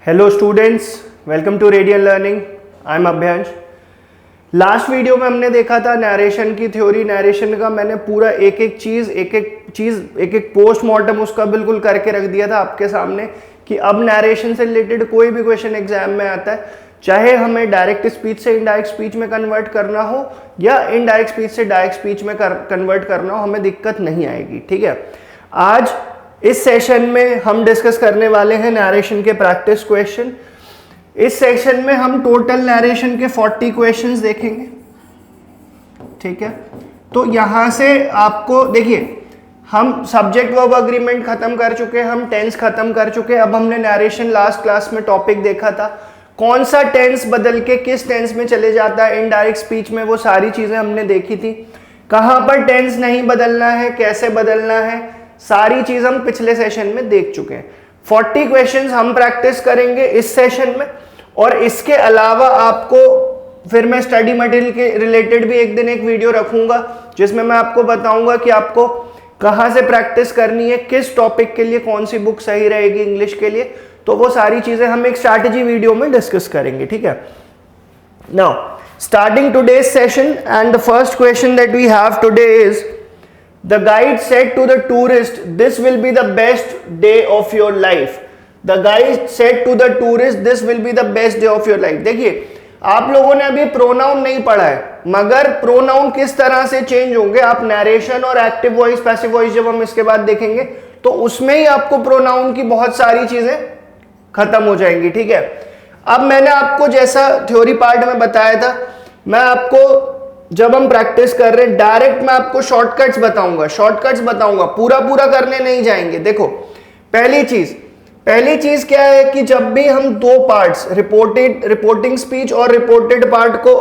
Hello students, welcome to Radiant Learning. I am Abhyansh. Last video में हमने देखा था नरेशन की थ्योरी। नरेशन का मैंने पूरा एक एक पोस्टमार्टम उसका बिल्कुल करके रख दिया था आपके सामने कि अब नरेशन से रिलेटेड कोई भी क्वेश्चन एग्जाम में आता है, चाहे हमें डायरेक्ट स्पीच से इनडायरेक्ट स्पीच में कन्वर्ट करना हो या इनडायरेक्ट स्पीच से डायरेक्ट स्पीच में कन्वर्ट करना हो, हमें दिक्कत नहीं आएगी। ठीक है, आज इस सेशन में हम डिस्कस करने वाले हैं नरेशन के प्रैक्टिस क्वेश्चन। इस सेशन में हम टोटल नरेशन के 40 क्वेश्चंस देखेंगे। ठीक है, तो यहां से आपको देखिए, हम सब्जेक्ट वर्ब अग्रीमेंट खत्म कर चुके, हम टेंस खत्म कर चुके। अब हमने नरेशन लास्ट क्लास में टॉपिक देखा था, कौन सा टेंस बदल के किस टेंस में चले जाता है इनडायरेक्ट स्पीच में, वो सारी चीजें हमने देखी थी। कहां पर टेंस नहीं बदलना है, कैसे बदलना है, सारी चीज हम पिछले सेशन में देख चुके हैं। 40 क्वेश्चंस हम प्रैक्टिस करेंगे इस सेशन में, और इसके अलावा आपको फिर मैं स्टडी मटेरियल के रिलेटेड भी एक दिन एक वीडियो रखूंगा जिसमें मैं आपको बताऊंगा कि आपको कहां से प्रैक्टिस करनी है, किस टॉपिक के लिए कौन सी बुक सही रहेगी इंग्लिश के लिए। तो वो सारी चीजें हम एक स्ट्रैटेजी वीडियो में डिस्कस करेंगे। ठीक है, now starting today's session and the first question that we have today is The guide said to the tourist, "This will be the best day of your life." The guide said to the tourist, "This will be the best day of your life." देखिए, आप लोगों ने अभी pronoun नहीं पढ़ा है, मगर pronoun किस तरह से चेंज होंगे, आप नरेशन और एक्टिव वॉइस पैसिव वॉइस जब हम इसके बाद देखेंगे तो उसमें ही आपको प्रोनाउन की बहुत सारी चीजें खत्म हो जाएंगी। ठीक है, अब मैंने आपको जैसा थ्योरी पार्ट में बताया था, मैं आपको जब हम प्रैक्टिस कर रहे हैं डायरेक्ट मैं आपको शॉर्टकट्स बताऊंगा, पूरा करने नहीं जाएंगे। देखो, पहली चीज क्या है कि जब भी हम दो पार्ट्स रिपोर्टिंग स्पीच और रिपोर्टेड पार्ट को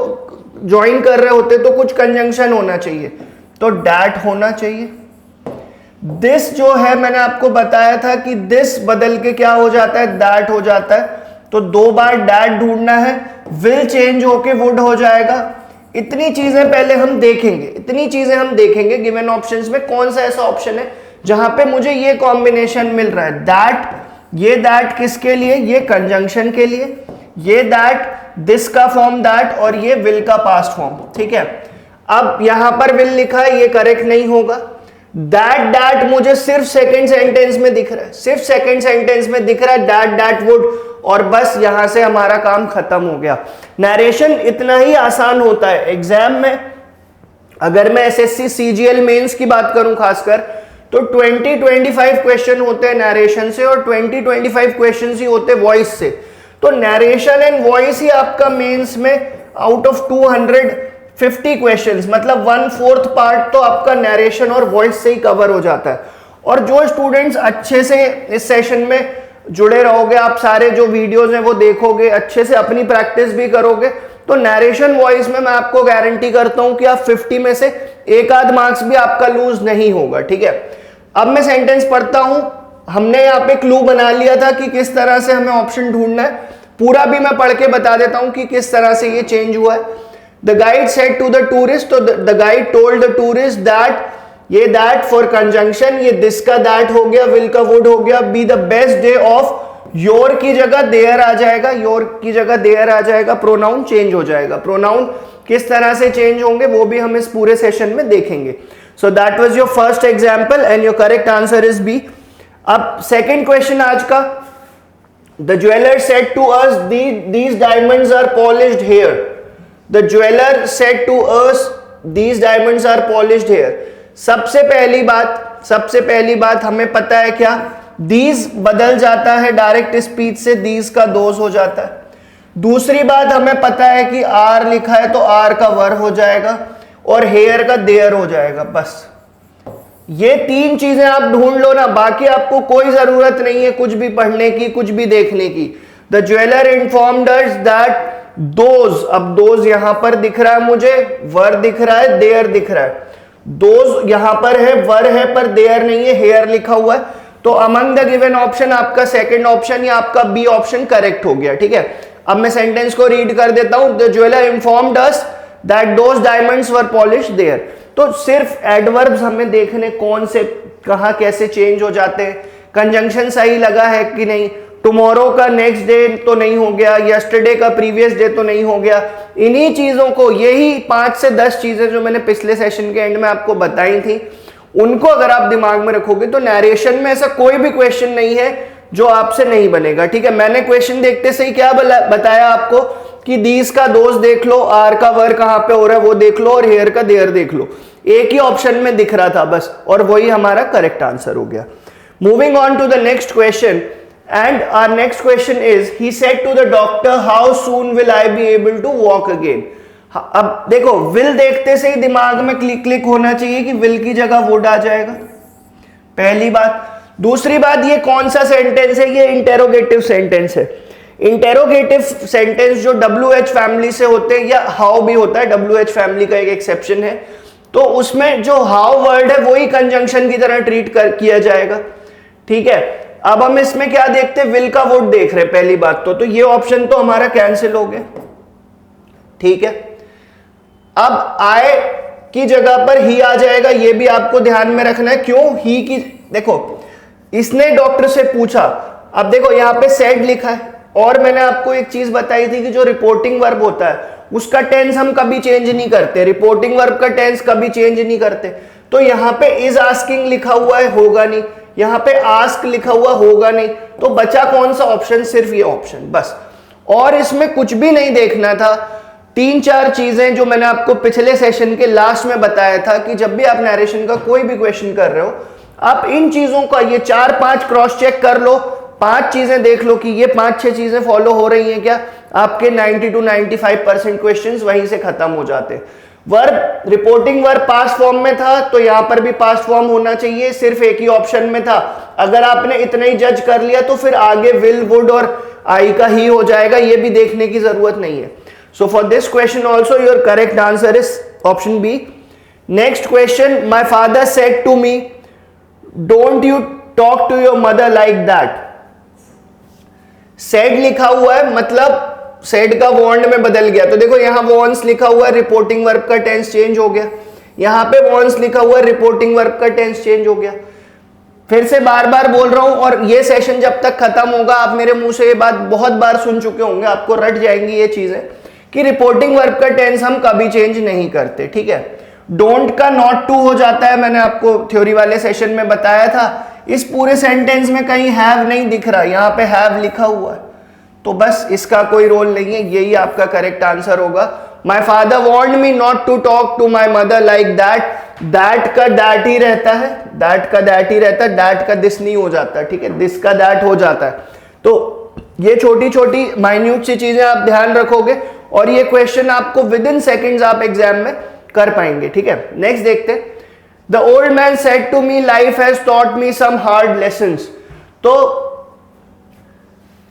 ज्वाइन कर रहे होते तो कुछ कंजंक्शन होना चाहिए, तो डैट होना चाहिए। दिस जो है मैंने आपको बताया था कि दिस बदल के क्या हो जाता है, दैट हो जाता है, तो 2 बार डैट ढूंढना है, विल चेंज होके वुड हो जाएगा। इतनी चीजें पहले हम देखेंगे गिवन ऑप्शंस में कौन सा ऐसा ऑप्शन है जहां पे मुझे ये कॉम्बिनेशन मिल रहा है। दैट, ये दैट किसके लिए, ये कंजंक्शन के लिए, ये दैट दिस का फॉर्म दैट, और ये विल का पास्ट फॉर्म। ठीक है, अब यहां पर विल लिखा है, ये करेक्ट नहीं होगा। दैट मुझे सिर्फ सेकंड सेंटेंस में दिख रहा है, दैट वुड, और बस यहां से हमारा काम खत्म हो गया। नरेशन इतना ही आसान होता है एग्जाम में। अगर मैं एसएससी सीजीएल मेंस की बात करूं खासकर, तो 20-25 क्वेश्चन होते हैं नरेशन से और 20-25 क्वेश्चन ही होते हैं वॉइस से। तो नरेशन एंड वॉइस ही आपका मेंस में आउट ऑफ 250 क्वेश्चंस, मतलब 1/4 पार्ट तो आपका नरेशन और वॉइस से ही कवर हो जाता है। और जो स्टूडेंट्स अच्छे से इस सेशन में जुड़े रहोगे, आप सारे जो वीडियोस हैं वो देखोगे, अच्छे से अपनी प्रैक्टिस भी करोगे, तो नरेशन वॉइस में मैं आपको गारंटी करता हूं कि आप 50 में से एक आध मार्क्स भी आपका लूज नहीं होगा। ठीक है, अब मैं सेंटेंस पढ़ता हूं। हमने यहाँ पे क्लू बना लिया था कि किस तरह से हमें ऑप्शन ढूंढना है, पूरा भी मैं पढ़ के बता देता हूं कि किस तरह से ये चेंज हुआ है। The guide said to the tourist, तो the guide told the tourist that, ये दैट फॉर कंजंक्शन, ये दिस का दैट हो गया, विल का वुड हो गया, be the best day of, your की जगह देयर आ जाएगा, प्रोनाउन चेंज हो जाएगा। प्रोनाउन किस तरह से चेंज होंगे वो भी हम इस पूरे सेशन में देखेंगे। So that was your first example and your correct answer is B. अब सेकंड क्वेश्चन आज का, the jeweller said to us these diamonds are polished here. The jeweller said to us these diamonds are polished here. सबसे पहली बात हमें पता है क्या, दीज बदल जाता है डायरेक्ट स्पीच से, दीज का दोज हो जाता है। दूसरी बात हमें पता है कि आर लिखा है तो आर का वर हो जाएगा और हेयर का देयर हो जाएगा। बस ये 3 चीजें आप ढूंढ लो ना, बाकी आपको कोई जरूरत नहीं है कुछ भी पढ़ने की, कुछ भी देखने की। The jeweller informed us that those, अब दोज यहां पर दिख रहा है मुझे, वर दिख रहा है, देयर दिख रहा है। दोज यहां पर है, वर है पर देयर नहीं है, हेयर लिखा हुआ है, तो अमंग द गिवन ऑप्शन आपका सेकंड ऑप्शन या आपका बी ऑप्शन करेक्ट हो गया। ठीक है, अब मैं सेंटेंस को रीड कर देता हूं। The jeweller informed us that those diamonds were polished there. तो सिर्फ एडवर्ब्स हमें देखने कौन से कहां कैसे चेंज हो जाते हैं, कंजंक्शन सही लगा है कि नहीं, टुमारो का नेक्स्ट डे तो नहीं हो गया, यस्टरडे का प्रीवियस डे तो नहीं हो गया। इन्हीं चीजों को, यही 5 से 10 चीजें जो मैंने पिछले सेशन के एंड में आपको बताई थी, उनको अगर आप दिमाग में रखोगे तो नरेशन में ऐसा कोई भी क्वेश्चन नहीं है जो आपसे नहीं बनेगा। ठीक है, मैंने क्वेश्चन देखते से ही क्या बताया आपको कि दीज का दोस्त देख लो, आर का वर कहां पे हो रहा है वो देख लो, और हेयर का देयर देख लो। एक ही ऑप्शन में दिख रहा था बस, और वही हमारा करेक्ट आंसर हो गया। Moving on to the next question, and our next question is, he said to the doctor how soon will I be able to walk again. अब देखो, विल देखते से ही दिमाग में क्लिक होना चाहिए कि विल की जगह वुड आ जाएगा, पहली बात। दूसरी बात, ये कौन सा सेंटेंस है? ये इंटेरोगेटिव सेंटेंस है। इंटेरोगेटिव सेंटेंस जो WH फैमिली से होते हैं, या हाउ भी होता है, WH फैमिली का एक एक्सेप्शन है, तो उसमें जो हाउ वर्ड है वही कंजंक्शन की तरह ट्रीट किया जाएगा। ठीक है, अब हम इसमें क्या देखते हैं? विल का वुड देख रहे हैं पहली बात तो ये ऑप्शन तो हमारा कैंसिल हो गया। ठीक है, अब आए की जगह पर ही आ जाएगा, ये भी आपको ध्यान में रखना है। क्यों ही की? देखो, इसने डॉक्टर से पूछा, अब देखो यहां पे सेड लिखा है, और मैंने आपको एक चीज बताई थी कि जो रिपोर्टिंग वर्ब होता है उसका टेंस हम कभी चेंज नहीं करते, रिपोर्टिंग वर्ब का टेंस कभी चेंज नहीं करते। तो यहां पे इज आस्किंग लिखा हुआ है, होगा नहीं, यहां पे आस्क लिखा हुआ होगा नहीं, तो बचा कौन सा ऑप्शन? सिर्फ ये ऑप्शन बस। और इसमें कुछ भी नहीं देखना था। 3-4 चीजें जो मैंने आपको पिछले सेशन के लास्ट में बताया था कि जब भी आप नरेशन का कोई भी क्वेश्चन कर रहे हो, आप इन चीजों का ये 4-5 क्रॉस चेक कर लो, 5 चीजें देख लो कि ये 5-6 चीजें फॉलो हो रही हैं क्या। आपके 90 to 95% क्वेश्चंस वहीं से खत्म हो जाते हैं। Verb, reporting verb past form में था तो यहां पर भी पास्ट फॉर्म होना चाहिए, सिर्फ एक ही ऑप्शन में था। अगर आपने इतना ही जज कर लिया तो फिर आगे विल, वुड और आई का ही हो जाएगा, ये भी देखने की जरूरत नहीं है। So for this question also your correct answer is option B. Next question, my father said to me, don't you talk to your mother like that. said लिखा हुआ है, मतलब said का वॉन्ड में बदल गया। तो देखो यहाँ वॉन्स लिखा हुआ है, रिपोर्टिंग वर्ब का टेंस चेंज हो गया। यहाँ पे वॉन्स लिखा हुआ है, रिपोर्टिंग वर्ब का टेंस चेंज हो गया। फिर से बार बार बोल रहा हूं, और ये सेशन जब तक खत्म होगा, आप मेरे मुंह से ये बात बहुत बार सुन चुके होंगे, आपको रट जाएंगी ये चीजें कि रिपोर्टिंग वर्ब का टेंस हम कभी चेंज नहीं करते। ठीक है, डोंट का नॉट टू हो जाता है, मैंने आपको थ्योरी वाले सेशन में बताया था। इस पूरे सेंटेंस में कहीं हैव नहीं दिख रहा, यहां पे हैव लिखा हुआ है, तो बस इसका कोई रोल नहीं है, यही आपका करेक्ट आंसर होगा। My father want me not to talk to my mother like that. That का दैट ही रहता है, दैट का दैट ही रहता है, दैट का दिस नहीं हो जाता। ठीक है, दिस का दैट हो जाता है। तो ये छोटी छोटी माइन्यूट सी चीजें आप ध्यान रखोगे, और ये क्वेश्चन आपको विद इन सेकेंड्स आप एग्जाम में कर पाएंगे। ठीक है, नेक्स्ट देखते हैं। The old man said to me life has taught me some hard lessons. तो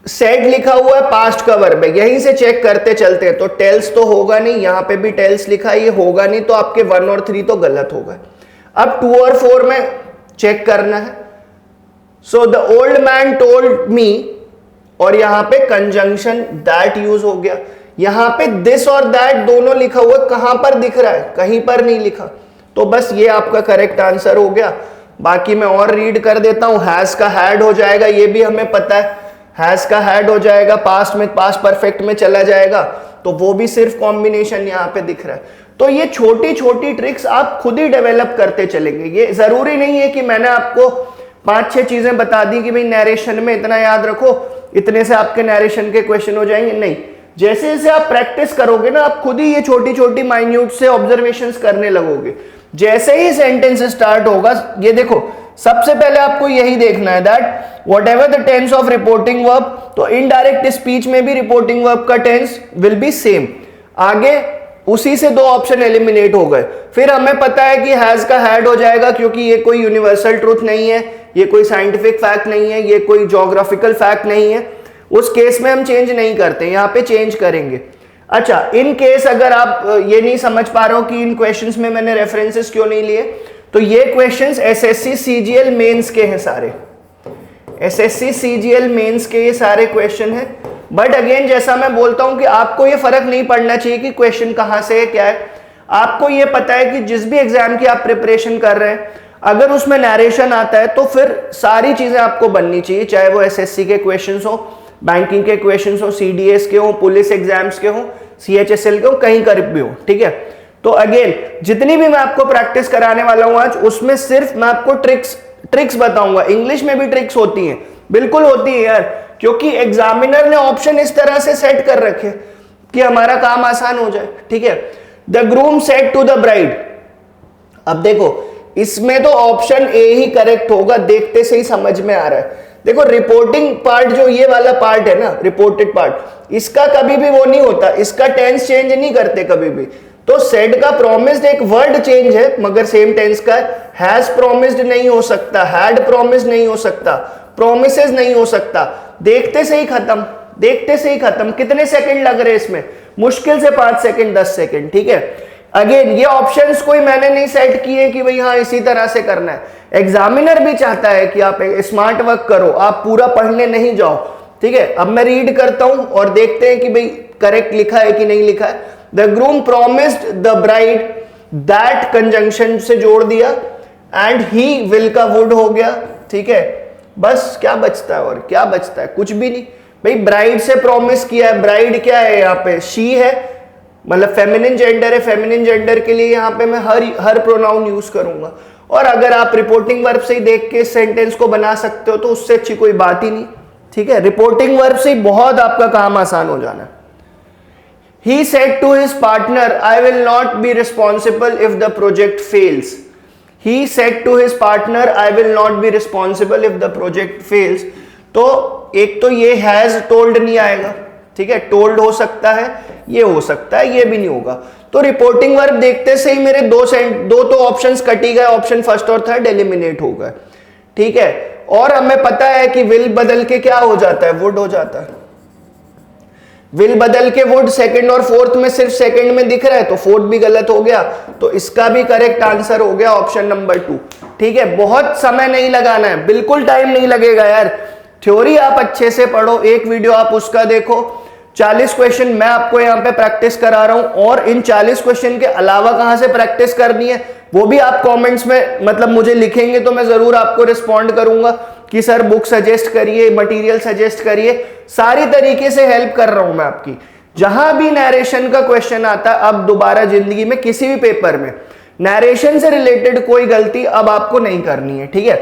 सेड लिखा हुआ है, पास्ट का वर्ब है, यहीं से चेक करते चलते हैं। तो टेल्स तो होगा नहीं, यहां पे भी टेल्स लिखा है, ये होगा नहीं, तो आपके 1 और 3 तो गलत हो गए। अब 2 और 4 में चेक करना है। So the old man told me, और यहां पे कंजंक्शन दैट यूज हो गया। यहां पे दिस और दैट दोनों लिखा हुआ, कहां पर दिख रहा है? कहीं पर नहीं लिखा, तो बस ये आपका करेक्ट आंसर हो गया। बाकी मैं और रीड कर देता हूं। हैज का हैड हो जाएगा, ये भी हमें पता है, हैज का हैड हो जाएगा, पास्ट में पास्ट परफेक्ट में चला जाएगा, तो वो भी सिर्फ कॉम्बिनेशन यहां पे दिख रहा है। तो ये छोटी छोटी ट्रिक्स आप खुद ही डेवलप करते चलेंगे। ये जरूरी नहीं है कि मैंने आपको 5-6 चीजें बता दी कि भाई नरेशन में इतना याद रखो, इतने से आपके नरेशन के क्वेश्चन हो जाएंगे। नहीं, जैसे जैसे आप प्रैक्टिस करोगे ना, आप खुद ही ये छोटी छोटी माइन्यूट से ऑब्जर्वेशंस करने लगोगे। जैसे ही सेंटेंस स्टार्ट होगा, ये देखो, सबसे पहले आपको यही देखना है that whatever the tense of reporting verb, तो इनडायरेक्ट स्पीच में भी रिपोर्टिंग वर्ब का टेंस विल बी सेम। आगे उसी से 2 ऑप्शन एलिमिनेट हो गए। फिर हमें पता है कि हैज का हैड हो जाएगा, क्योंकि ये कोई यूनिवर्सल ट्रूथ नहीं है, ये कोई साइंटिफिक फैक्ट नहीं है, ये कोई ज्योग्राफिकल फैक्ट नहीं है। उस केस में हम चेंज नहीं करते, यहां पे चेंज करेंगे। अच्छा, इन केस अगर आप ये नहीं समझ पा रहे हो कि इन क्वेश्चंस में मैंने रेफरेंसेस क्यों नहीं लिए, तो ये क्वेश्चंस एसएससी सीजीएल मेंस के हैं सारे, एसएससी सीजीएल मेंस के ये सारे क्वेश्चन हैं। बट अगेन जैसा मैं बोलता हूं कि आपको ये फर्क नहीं पड़ना चाहिए कि क्वेश्चन कहां से है, क्या है। आपको ये पता है कि जिस भी एग्जाम की आप प्रिपरेशन कर रहे हैं, अगर उसमें नरेशन आता है तो फिर सारी चीजें आपको बननी चाहिए, चाहे वो एसएससी के क्वेश्चंस हो, बैंकिंग के क्वेश्चंस हो, सीडीएस के हो, पुलिस एग्जाम्स के हो, सीएचएसएल के हो, कहीं कर भी हो, ठीक है। तो अगेन जितनी भी मैं आपको प्रैक्टिस कराने वाला हूं आज, उसमें सिर्फ मैं आपको ट्रिक्स बताऊंगा। इंग्लिश में भी ट्रिक्स होती हैं, बिल्कुल होती है यार, क्योंकि एग्जामिनर ने ऑप्शन इस तरह से सेट कर रखे कि हमारा काम आसान हो जाए, ठीक है। The groom said to the bride, अब देखो इसमें तो ऑप्शन ए ही करेक्ट होगा, देखते से ही समझ में आ रहा है। देखो रिपोर्टिंग पार्ट जो ये वाला पार्ट है ना, रिपोर्टेड पार्ट, इसका कभी भी वो नहीं होता, इसका टेंस चेंज नहीं करते कभी भी। तो सेड का प्रॉमिस्ड एक वर्ड चेंज है मगर सेम टेंस का हैज प्रॉमिस्ड नहीं हो सकता, हैड प्रॉमिस्ड नहीं हो सकता, प्रोमिसेस नहीं हो सकता। देखते से ही खत्म, देखते से ही खत्म। कितने सेकंड लग रहे हैं इसमें? मुश्किल से 5 सेकंड 10 सेकंड, ठीक है। अगेन ये ऑप्शंस कोई मैंने नहीं सेट किए कि भाई हाँ इसी तरह से करना है। एग्जामिनर भी चाहता है कि आप स्मार्ट वर्क करो, आप पूरा पढ़ने नहीं जाओ, ठीक है। अब मैं रीड करता हूं और देखते हैं कि भाई करेक्ट लिखा है कि नहीं लिखा है। The groom promised the bride, that conjunction से जोड़ दिया, एंड ही विल का वुड हो गया, ठीक है। बस क्या बचता है, और क्या बचता है? कुछ भी नहीं भाई। ब्राइड से प्रॉमिस किया है, ब्राइड क्या है यहाँ पे? शी है, मतलब फेमिनिन जेंडर है, फेमिनिन जेंडर के लिए यहाँ पे मैं हर प्रोनाउन यूज करूंगा। और अगर आप रिपोर्टिंग वर्ब से ही देख के सेंटेंस को बना सकते हो तो उससे अच्छी कोई बात ही नहीं, ठीक है। रिपोर्टिंग वर्ब से ही बहुत आपका काम आसान हो जाना है। He said to his partner, I will not be responsible if the project fails. He said to his partner, I will not be responsible if the project fails. तो एक तो ये has told नहीं आएगा, ठीक है। told हो सकता है, ये हो सकता है, ये भी नहीं होगा। तो रिपोर्टिंग वर्ब देखते से ही मेरे दो तो ऑप्शंस कट ही गए, ऑप्शन फर्स्ट और थर्ड एलिमिनेट हो गए, ठीक है। और हमें पता है कि विल बदल के क्या हो जाता है? वुड हो जाता है। विल बदल के वुड सेकंड और फोर्थ में सिर्फ सेकंड में दिख रहा है, तो फोर्थ भी गलत हो गया। तो इसका भी करेक्ट आंसर हो गया ऑप्शन नंबर 2, ठीक है। बहुत समय नहीं लगाना है, बिल्कुल टाइम नहीं लगेगा यार। थ्योरी आप अच्छे से पढ़ो, एक वीडियो आप उसका देखो, 40 क्वेश्चन मैं आपको यहाँ पे प्रैक्टिस करा रहा हूं, और इन 40 क्वेश्चन के अलावा कहां से प्रैक्टिस करनी है वो भी आप कमेंट्स में मतलब मुझे लिखेंगे तो मैं जरूर आपको रिस्पॉन्ड करूंगा कि सर बुक सजेस्ट करिए, मटेरियल सजेस्ट करिए। सारी तरीके से हेल्प कर रहा हूं मैं आपकी। जहां भी नरेशन का क्वेश्चन आता है, अब दोबारा जिंदगी में किसी भी पेपर में नरेशन से रिलेटेड कोई गलती अब आपको नहीं करनी है, ठीक है।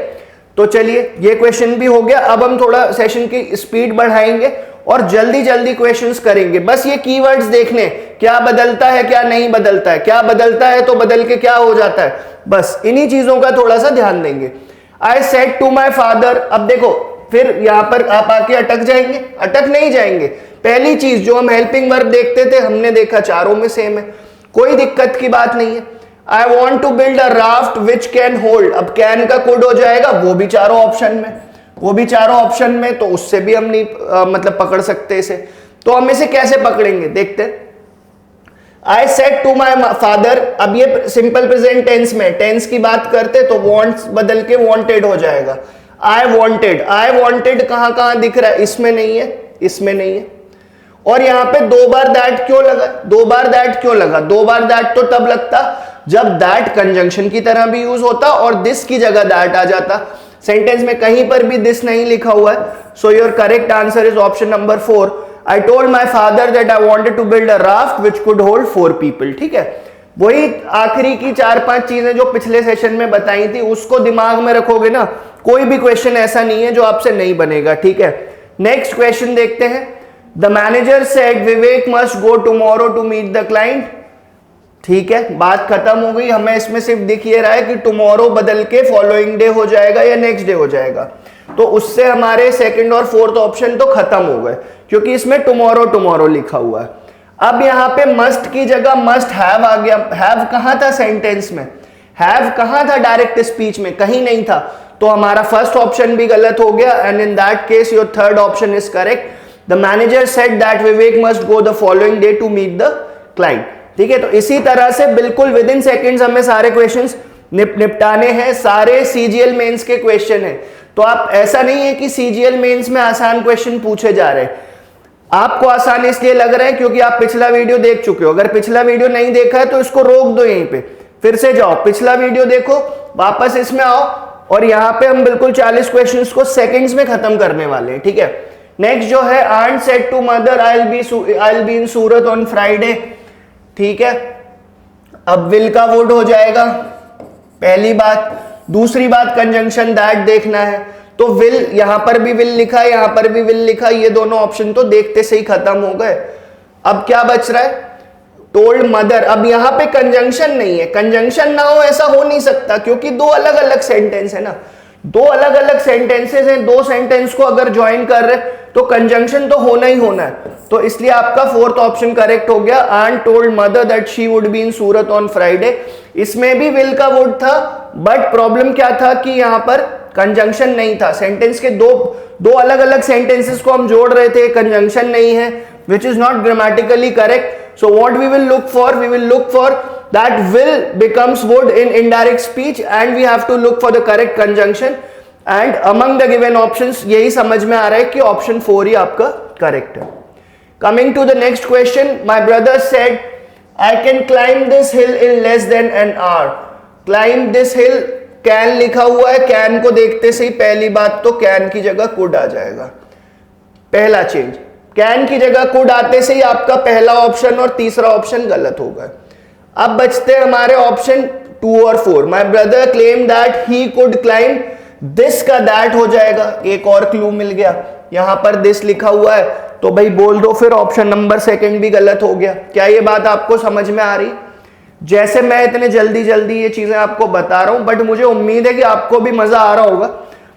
तो चलिए ये क्वेश्चन भी हो गया। अब हम थोड़ा सेशन की स्पीड बढ़ाएंगे और जल्दी जल्दी क्वेश्चंस करेंगे। बस ये कीवर्ड्स देख लें, क्या बदलता है क्या नहीं बदलता है, क्या बदलता है तो बदल के क्या हो जाता है, बस इन्हीं चीजों का थोड़ा सा ध्यान देंगे। I said to my father, अब देखो फिर यहां पर आप आके अटक जाएंगे, अटक नहीं जाएंगे। पहली चीज जो हम हेल्पिंग वर्ब देखते थे, हमने देखा चारों में सेम है, कोई दिक्कत की बात नहीं है। I want to build a raft which can hold, अब कैन का कोड हो जाएगा, वो भी चारों ऑप्शन में, वो भी चारों ऑप्शन में, तो उससे भी हम नहीं मतलब पकड़ सकते इसे। तो हम इसे कैसे पकड़ेंगे देखते हैं। I said to my father, अब ये सिंपल प्रेजेंट टेंस में, टेंस की बात करते तो वॉन्ट्स बदल के वॉन्टेड हो जाएगा। आई वॉन्टेड कहां कहां दिख रहा है? इसमें नहीं है, इसमें नहीं है। और यहां पे 2 बार दैट क्यों लगा? 2 बार दैट क्यों लगा? 2 बार दैट तो तब लगता जब दैट कंजंक्शन की तरह भी यूज होता और दिस की जगह दैट आ जाता। सेंटेंस में कहीं पर भी दिस नहीं लिखा हुआ है, so your correct answer is option number 4। I told my father that I wanted to build a raft which could hold 4 people, ठीक है। वही आखिरी की 4-5 चीजें जो पिछले सेशन में बताई थी, उसको दिमाग में रखोगे ना, कोई भी क्वेश्चन ऐसा नहीं है जो आपसे नहीं बनेगा, ठीक है। नेक्स्ट क्वेश्चन देखते हैं। The manager said Vivek must go tomorrow to meet the client, ठीक है, बात खत्म हो गई। हमें इसमें सिर्फ दिख ये रहा है कि टुमारो बदल के फॉलोइंग डे हो जाएगा या नेक्स्ट डे हो जाएगा, तो उससे हमारे सेकंड और फोर्थ ऑप्शन तो खत्म हो गए क्योंकि इसमें टुमारो लिखा हुआ है। अब यहां पे मस्ट की जगह मस्ट हैव आ गया। हैव कहां था सेंटेंस में? हैव कहां था डायरेक्ट स्पीच में? कहीं नहीं था। तो हमारा फर्स्ट ऑप्शन भी गलत हो गया, and in that case your third option is correct. The manager said that Vivek must go the following day to meet the client, ठीक है। तो इसी तरह से बिल्कुल विद इन सेकेंड्स हमें सारे क्वेश्चंस निपटाने हैं। सारे सीजीएल मेंस के क्वेश्चन हैं, तो आप ऐसा नहीं है कि सीजीएल मेंस में आसान क्वेश्चन पूछे जा रहे हैं। आपको आसान इसलिए लग रहा है क्योंकि आप पिछला वीडियो देख चुके हो। अगर पिछला वीडियो नहीं देखा है तो इसको रोक दो यहीं पे, फिर से जाओ, पिछला वीडियो देखो, वापस इसमें आओ, और यहां पे हम बिल्कुल 40 क्वेश्चंस को सेकंड्स में खत्म करने वाले हैं, ठीक है। नेक्स्ट जो है, aunt said to mother I will be in Surat on Friday, ठीक है। अब विल का वुड हो जाएगा पहली बात। दूसरी बात, कंजंक्शन दैट देखना है, तो विल, यहां पर भी विल लिखा है, यहां पर भी विल लिखा है, ये दोनों ऑप्शन तो देखते से ही खत्म हो गए। अब क्या बच रहा है, टोल्ड मदर। अब यहां पे कंजंक्शन नहीं है, कंजंक्शन ना हो ऐसा हो नहीं सकता, क्योंकि दो अलग अलग सेंटेंस है ना, दो अलग अलग सेंटेंसेस हैं, दो सेंटेंस को अगर ज्वाइन कर रहे तो कंजंक्शन तो होना ही होना है। तो इसलिए आपका फोर्थ ऑप्शन करेक्ट हो गया, aunt told mother that she would be in Surat on Friday. इसमें भी विल का वुड था, बट प्रॉब्लम क्या था कि यहां पर कंजंक्शन नहीं था। सेंटेंस के दो अलग अलग सेंटेंसेस को हम जोड़ रहे थे, कंजंक्शन नहीं है, which is not grammatically correct. So what we will look for that will becomes would in indirect speech and we have to look for the correct conjunction, and among the given options यही समझ में आ रहा है कि option 4 ही आपका correct है। Coming to the next question, my brother said I can climb this hill in less than an hour. Climb this hill, can लिखा हुआ है, can को देखते से ही पहली बात तो can की जगह could आ जाएगा, पहला चेंज। can की जगह could आते से ही आपका पहला ऑप्शन और तीसरा ऑप्शन गलत होगा। अब बचते हैं हमारे ऑप्शन 2 और 4। My brother claim that he could climb, this का दैट हो जाएगा, एक और क्लू मिल गया, यहां पर दिस लिखा हुआ है तो भाई बोल दो फिर ऑप्शन नंबर सेकंड भी गलत हो गया। क्या ये बात आपको समझ में आ रही? जैसे मैं इतने जल्दी जल्दी ये चीजें आपको बता रहा हूं, बट मुझे उम्मीद है कि आपको भी मजा आ रहा होगा।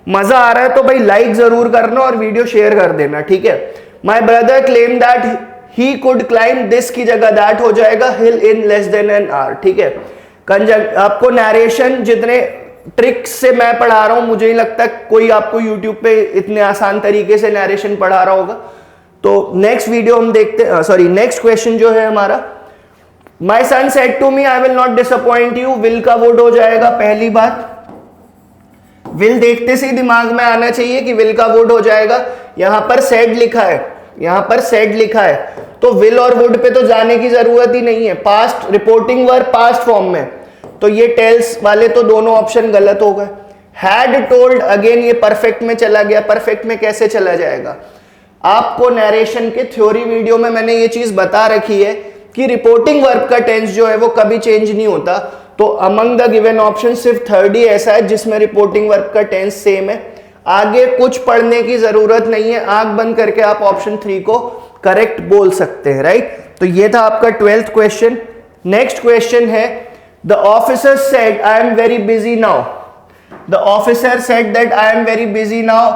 मजा आ रहा है तो भाई लाइक जरूर करना और वीडियो शेयर कर देना, ठीक है। My brother claim that he could climb, this की जगह that हो जाएगा, hill in less than an hour, ठीक है। आपको नरेशन जितने ट्रिक्स से मैं पढ़ा रहा हूं, मुझे ही लगता है कोई आपको YouTube पे इतने आसान तरीके से नरेशन पढ़ा रहा होगा। तो नेक्स्ट वीडियो हम देखते हैं, सॉरी नेक्स्ट क्वेश्चन जो है हमारा, my son said to me I will not disappoint you, will का वुड हो जाएगा पहली बात। विल देखते से ही दिमाग में आना चाहिए कि विल का वुड हो जाएगा। यहां पर सेड लिखा है, यहां पर सेड लिखा है, तो विल और वुड पे तो जाने की जरूरत ही नहीं है, past reporting verb past form में, तो ये टेल्स वाले तो दोनों ऑप्शन गलत हो गए। हैड टोल्ड, अगेन ये परफेक्ट में चला गया, परफेक्ट में कैसे चला जाएगा? आपको नरेशन के थ्योरी वीडियो में मैंने ये चीज बता रखी है कि रिपोर्टिंग वर्ब का टेंस जो है वो कभी चेंज नहीं होता। तो अमंग द गिवन ऑप्शन सिर्फ थर्ड ही ऐसा है जिसमें रिपोर्टिंग वर्ब का टेंस सेम है। आगे कुछ पढ़ने की जरूरत नहीं है, आंख बंद करके आप ऑप्शन 3 को करेक्ट बोल सकते हैं, राइट। तो ये था आपका 12th क्वेश्चन। नेक्स्ट क्वेश्चन है, the officer said I am very busy now. The officer said that I am very busy now,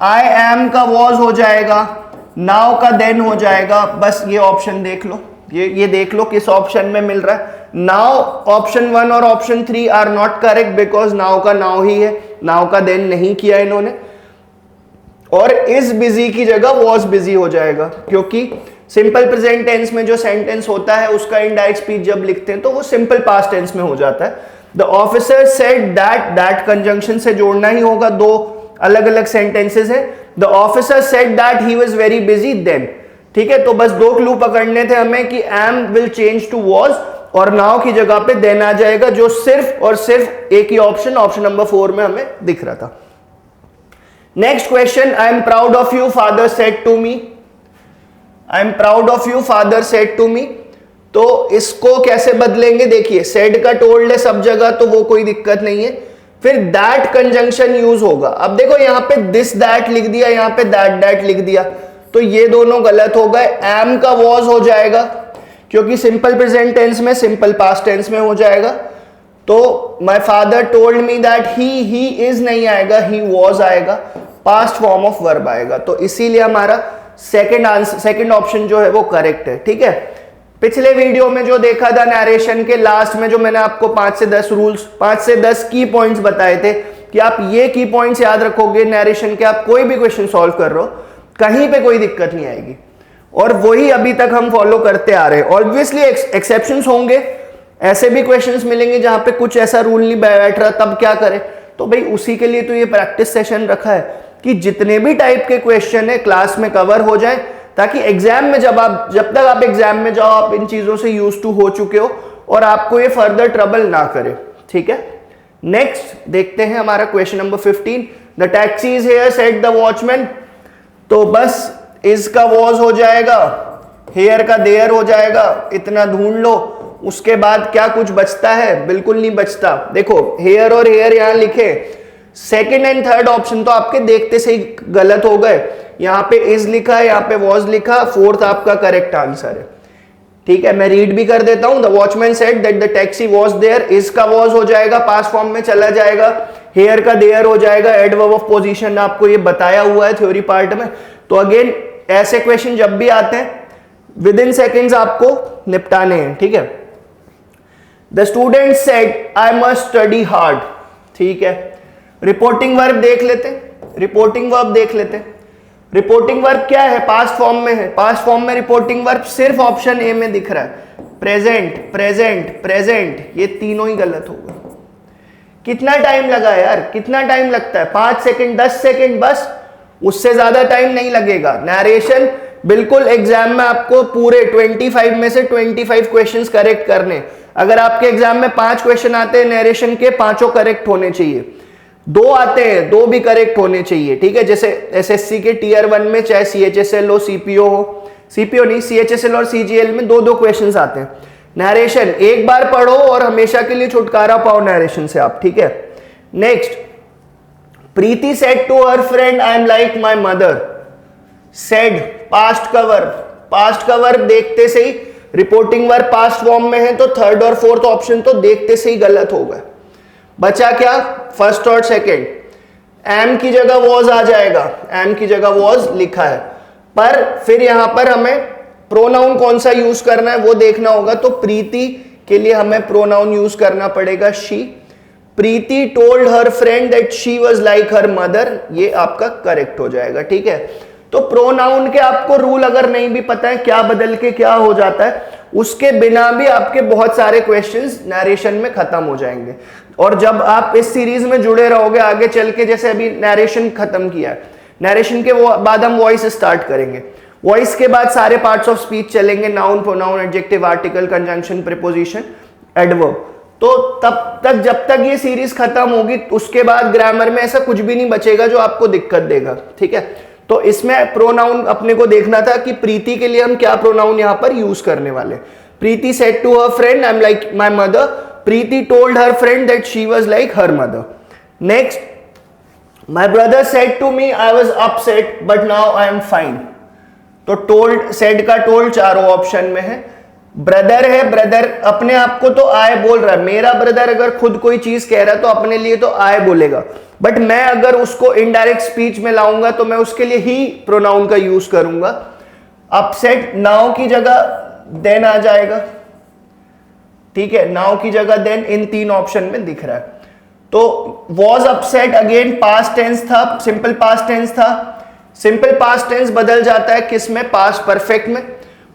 I M का वॉज हो जाएगा, नाउ का देन हो जाएगा। बस ये ऑप्शन देख लो, ये देख लो किस ऑप्शन में मिल रहा है। नाउ ऑप्शन 1 और option 3 are not correct because now का नाउ ही है, नाउ का देन नहीं किया इन्होंने। और इज बिजी की जगह वॉज बिजी हो जाएगा, क्योंकि सिंपल प्रेजेंट टेंस में जो सेंटेंस होता है उसका इनडायरेक्ट स्पीच जब लिखते हैं तो वो सिंपल पास्ट टेंस में हो जाता है। The officer said that, that conjunction से जोड़ना ही होगा, दो अलग अलग सेंटेंसेस है। The officer said that he was very busy then, ठीक है। तो बस दो क्लू पकड़ने थे हमें कि am will change to was और नाउ की जगह पे देन आ जाएगा, जो सिर्फ और सिर्फ एक ही ऑप्शन नंबर 4 में हमें दिख रहा था। Next question, I am proud of you father said to me. I am proud of you father said to me, तो इसको कैसे बदलेंगे? देखिए सेड का टोल्ड है सब जगह तो वो कोई दिक्कत नहीं है, फिर दैट कंजंक्शन यूज होगा। अब देखो यहां पे दिस दैट लिख दिया, यहां पे दैट दैट लिख दिया, तो ये दोनों गलत हो गए। एम का वॉज हो जाएगा क्योंकि सिंपल प्रेजेंट टेंस में सिंपल पास्ट टेंस में हो जाएगा। तो my father told me that he is नहीं आएगा, ही वॉज आएगा, पास्ट फॉर्म ऑफ वर्ब आएगा। तो इसीलिए हमारा सेकंड ऑप्शन जो है वो करेक्ट है, ठीक है। पिछले वीडियो में जो देखा था नरेशन के लास्ट में, जो मैंने आपको 5 से 10 रूल्स, 5 से 10 की पॉइंट्स बताए थे कि आप ये की पॉइंट्स याद रखोगे नरेशन के, आप कोई भी क्वेश्चन सॉल्व कर रहे हो कहीं पे कोई दिक्कत नहीं आएगी, और वही अभी तक हम फॉलो करते आ रहे हैं। ऑब्वियसली एक्सेप्शंस होंगे, ऐसे भी क्वेश्चंस मिलेंगे जहां पे कुछ ऐसा रूल नहीं बैठ रहा, तब क्या करें? तो भाई उसी के लिए तो ये प्रैक्टिस सेशन रखा है कि जितने भी टाइप के क्वेश्चन है क्लास में कवर हो जाए, ताकि एग्जाम में जब तक आप एग्जाम में जाओ आप इन चीजों से यूज टू हो चुके हो और आपको ये फर्दर ट्रबल ना करे, ठीक है। नेक्स्ट देखते हैं हमारा question number 15। The taxi is here said the watchman. तो बस इसका वॉज हो जाएगा, हेयर का देयर हो जाएगा, इतना ढूंढ लो। उसके बाद क्या कुछ बचता है? बिल्कुल नहीं बचता। देखो हेयर और हेयर यहां लिखे, सेकंड एंड थर्ड ऑप्शन तो आपके देखते से ही गलत हो गए। यहां पे इज लिखा है, यहां पे वॉज लिखा, फोर्थ आपका करेक्ट आंसर है, ठीक है। मैं रीड भी कर देता हूं। The watchman said that the taxi was there. Is का वॉज हो जाएगा, पास्ट फॉर्म में चला जाएगा, हेयर का देयर हो जाएगा, एडवर्ब ऑफ पोजीशन आपको ये बताया हुआ है थ्योरी पार्ट में। तो अगेन ऐसे क्वेश्चन जब भी आते हैं विद इन सेकेंड्स आपको निपटाने हैं, ठीक है। The student said I must study hard, ठीक है। रिपोर्टिंग वर्ब देख लेते हैं, रिपोर्टिंग वर्ब देख लेते हैं। रिपोर्टिंग वर्ब क्या है? पास्ट फॉर्म में है। पास्ट फॉर्म में रिपोर्टिंग वर्ब सिर्फ ऑप्शन ए में दिख रहा है, प्रेजेंट प्रेजेंट प्रेजेंट, ये तीनों ही गलत होगा। कितना टाइम लगा यार, कितना टाइम लगता है? 5 सेकंड 10 सेकंड बस, उससे ज्यादा टाइम नहीं लगेगा। नरेशन बिल्कुल एग्जाम में आपको पूरे 25 में से 25 क्वेश्चंस करेक्ट करने। अगर आपके एग्जाम में 5 क्वेश्चन आते हैं नरेशन के, 5 करेक्ट होने चाहिए। 2 आते हैं, 2 भी करेक्ट होने चाहिए, ठीक है। जैसे एसएससी के टीयर 1 में चाहे सीएचएसएल हो, सीपीओ हो, सीपीओ नहीं सीएचएसएल और सीजीएल में 2-2 क्वेश्चंस आते हैं। नरेशन एक बार पढ़ो और हमेशा के लिए छुटकारा पाओ नरेशन से आप, ठीक है। Next, Preeti said to her friend I am like my mother. Said past का वर्ब, पास्ट का वर्ब देखते से ही रिपोर्टिंग वर्ब पास्ट फॉर्म में है, तो थर्ड और फोर्थ ऑप्शन तो देखते से ही गलत हो गए। बचा क्या? फर्स्ट और सेकंड। एम की जगह वॉज आ जाएगा, एम की जगह वॉज लिखा है, पर फिर यहां पर हमें प्रोनाउन कौन सा यूज करना है वो देखना होगा। तो प्रीति के लिए हमें प्रोनाउन यूज करना पड़ेगा she. Preeti told her friend that she was like her mother, ये आपका करेक्ट हो जाएगा, ठीक है। तो प्रोनाउन के आपको रूल अगर नहीं भी पता है क्या बदल के क्या हो जाता है, उसके बिना भी आपके बहुत सारे क्वेश्चंस नरेशन में खत्म हो जाएंगे। और जब आप इस सीरीज में जुड़े रहोगे आगे चल के, जैसे अभी नरेशन खत्म किया है, नरेशन के बाद हम वॉइस स्टार्ट करेंगे, वॉइस के बाद सारे पार्ट्स ऑफ स्पीच चलेंगे, noun, pronoun, adjective, article, conjunction, preposition, adverb. तो तब तक जब तक ये सीरीज खत्म होगी उसके बाद ग्रामर में ऐसा कुछ भी नहीं बचेगा जो आपको दिक्कत देगा, ठीक है। तो इसमें प्रोनाउन अपने को देखना था कि प्रीति के लिए हम क्या प्रोनाउन यहां पर यूज करने वाले। Preeti said to her friend I am like my mother. Preeti told her friend that she was like her mother. Next, my brother said to me I was upset but now I am fine. तो told, said का told चारों option में है। Brother है, brother अपने आप को तो आई बोल रहा है। मेरा ब्रदर अगर खुद कोई चीज कह रहा है तो अपने लिए तो आई बोलेगा, बट मैं अगर उसको इनडायरेक्ट स्पीच में लाऊंगा तो मैं उसके लिए ही प्रोनाउन का यूज करूंगा। अपसेट नाउ की जगह देन आ जाएगा, ठीक है। नाउ की जगह देन इन 3 ऑप्शन में दिख रहा है। तो was upset again past tense था, सिंपल पास्ट टेंस था। सिंपल पास्ट टेंस बदल जाता है किस में? पास्ट परफेक्ट में।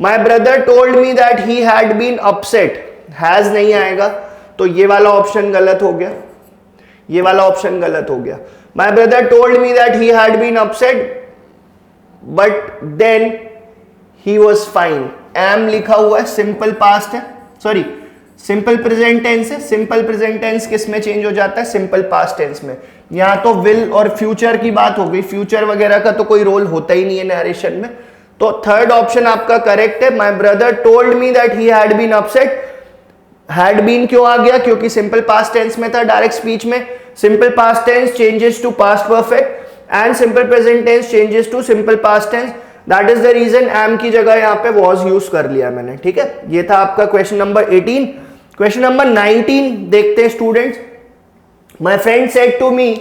My brother told me that he had been upset, has नहीं आएगा, तो ये वाला ऑप्शन गलत हो गया, ये वाला ऑप्शन गलत हो गया। My brother told me that he had been upset but then he was fine. Am लिखा हुआ है, सिंपल पास्ट है, सॉरी सिंपल प्रेजेंट टेंस है। सिंपल प्रेजेंट टेंस किस में चेंज हो जाता है? सिंपल पास्ट टेंस में। यहां तो विल और फ्यूचर की बात हो गई, फ्यूचर वगैरह का तो कोई रोल होता ही नहीं है नरेशन में। तो थर्ड ऑप्शन आपका करेक्ट है। My brother told me that he had been upset. Had been क्यों आ गया? क्योंकि सिंपल पास्ट टेंस में था, डायरेक्ट स्पीच में simple past tense changes to past perfect and simple present tense changes to simple past tense. That is the reason am की जगह यहां पे वॉज यूज कर लिया मैंने, ठीक है। ये था आपका क्वेश्चन नंबर 18। क्वेश्चन नंबर 19 देखते हैं students. My friend said to me